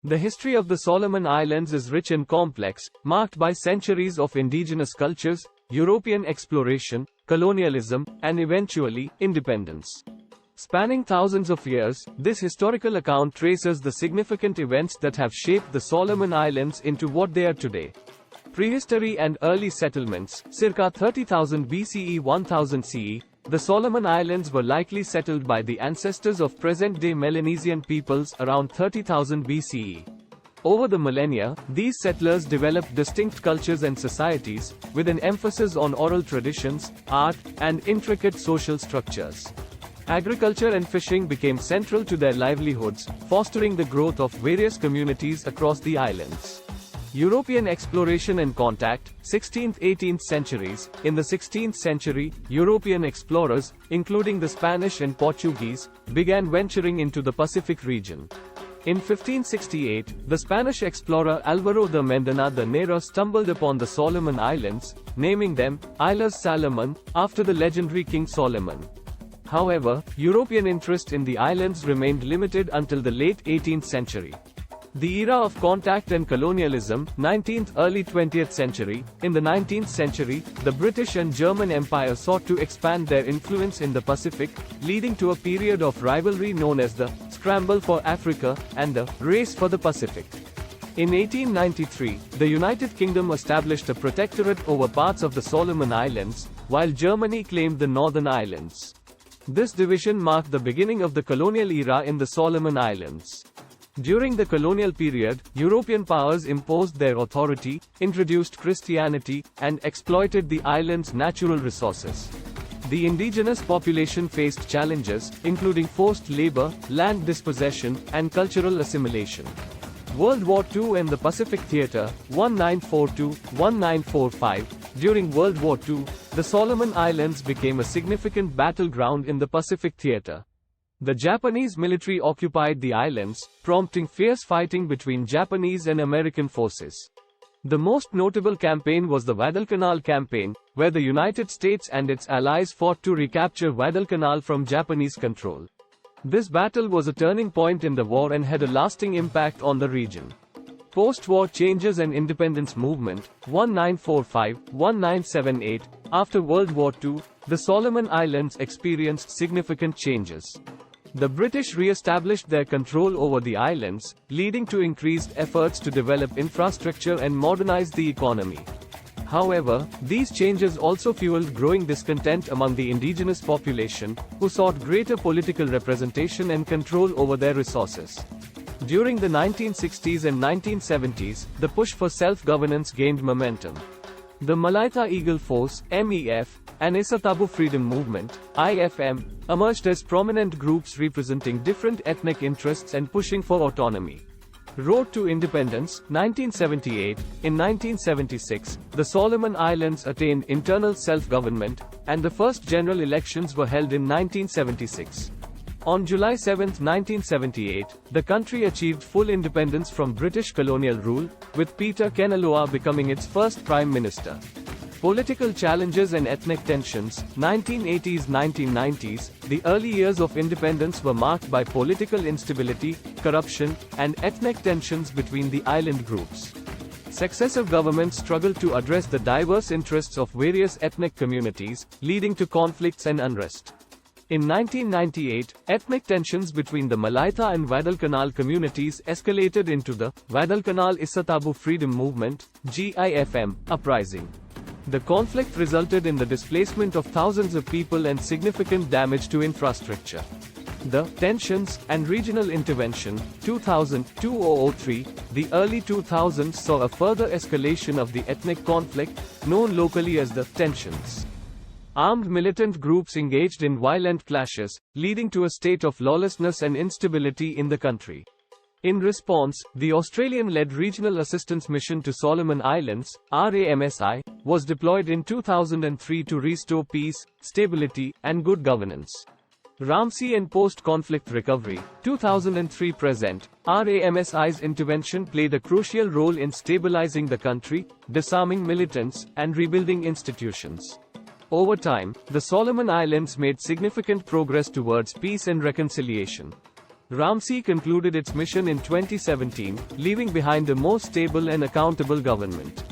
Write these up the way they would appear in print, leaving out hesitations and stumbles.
The history of the Solomon Islands is rich and complex, marked by centuries of indigenous cultures, European exploration, colonialism, and eventually, independence. Spanning thousands of years, this historical account traces the significant events that have shaped the Solomon Islands into what they are today. Prehistory and early settlements, circa 30,000 BCE 1000 CE, the Solomon Islands were likely settled by the ancestors of present-day Melanesian peoples around 30,000 BCE. Over the millennia, these settlers developed distinct cultures and societies, with an emphasis on oral traditions, art, and intricate social structures. Agriculture and fishing became central to their livelihoods, fostering the growth of various communities across the islands. European exploration and contact, 16th-18th centuries. In the 16th century, European explorers, including the Spanish and Portuguese, began venturing into the Pacific region. In 1568, the Spanish explorer Álvaro de Mendana de Nera stumbled upon the Solomon Islands, naming them Islas Salomon, after the legendary King Solomon. However, European interest in the islands remained limited until the late 18th century. The era of contact and colonialism, 19th early 20th century. In the 19th century, the British and German Empire sought to expand their influence in the Pacific, leading to a period of rivalry known as the Scramble for Africa and the Race for the Pacific. In 1893, the United Kingdom established a protectorate over parts of the Solomon Islands, while Germany claimed the Northern Islands. This division marked the beginning of the colonial era in the Solomon Islands. During the colonial period, European powers imposed their authority, introduced Christianity, and exploited the island's natural resources. The indigenous population faced challenges, including forced labor, land dispossession, and cultural assimilation. World War II and the Pacific Theater, 1942-1945. During World War II, the Solomon Islands became a significant battleground in the Pacific Theater. The Japanese military occupied the islands, prompting fierce fighting between Japanese and American forces. The most notable campaign was the Guadalcanal Campaign, where the United States and its allies fought to recapture Guadalcanal from Japanese control. This battle was a turning point in the war and had a lasting impact on the region. Post-war changes and independence movement, 1945-1978. After World War II, the Solomon Islands experienced significant changes. The British re-established their control over the islands, leading to increased efforts to develop infrastructure and modernize the economy. However, these changes also fueled growing discontent among the indigenous population, who sought greater political representation and control over their resources. During the 1960s and 1970s, the push for self-governance gained momentum. The Malaita Eagle Force, MEF, and Isatabu Freedom Movement, IFM, emerged as prominent groups representing different ethnic interests and pushing for autonomy. Road to Independence, 1978. In 1976, the Solomon Islands attained internal self-government, and the first general elections were held in 1976. On July 7, 1978, the country achieved full independence from British colonial rule, with Peter Kenaloa becoming its first prime minister. Political challenges and ethnic tensions, 1980s-1990s. The early years of independence were marked by political instability, corruption, and ethnic tensions between the island groups. Successive governments struggled to address the diverse interests of various ethnic communities, leading to conflicts and unrest. In 1998, ethnic tensions between the Malaita and Guadalcanal communities escalated into the Guadalcanal Isatabu Freedom Movement, GIFM, uprising. The conflict resulted in the displacement of thousands of people and significant damage to infrastructure. The tensions and regional intervention, 2000-2003. The early 2000s saw a further escalation of the ethnic conflict, known locally as the tensions. Armed militant groups engaged in violent clashes, leading to a state of lawlessness and instability in the country. In response, the Australian-led Regional Assistance Mission to Solomon Islands, RAMSI, was deployed in 2003 to restore peace, stability, and good governance. RAMSI and Post-Conflict Recovery, 2003-present. RAMSI's intervention played a crucial role in stabilizing the country, disarming militants, and rebuilding institutions. Over time, the Solomon Islands made significant progress towards peace and reconciliation. Ramsey concluded its mission in 2017, leaving behind a more stable and accountable government.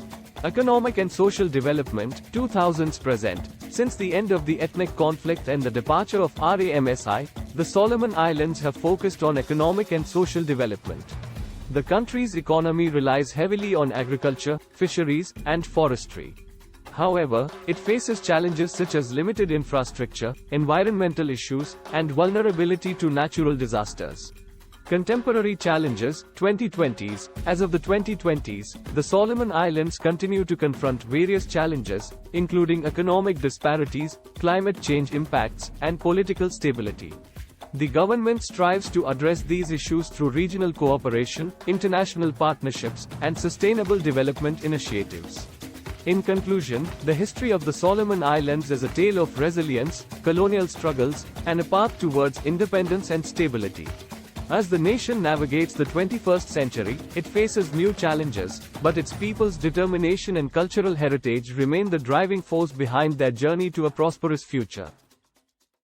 Economic and social development, 2000s present. Since the end of the ethnic conflict and the departure of RAMSI, the Solomon Islands have focused on economic and social development. The country's economy relies heavily on agriculture, fisheries, and forestry. However, it faces challenges such as limited infrastructure, environmental issues, and vulnerability to natural disasters. Contemporary challenges, 2020s. As of the 2020s, the Solomon Islands continue to confront various challenges, including economic disparities, climate change impacts, and political stability. The government strives to address these issues through regional cooperation, international partnerships, and sustainable development initiatives. In conclusion, the history of the Solomon Islands is a tale of resilience, colonial struggles, and a path towards independence and stability. As the nation navigates the 21st century, it faces new challenges, but its people's determination and cultural heritage remain the driving force behind their journey to a prosperous future.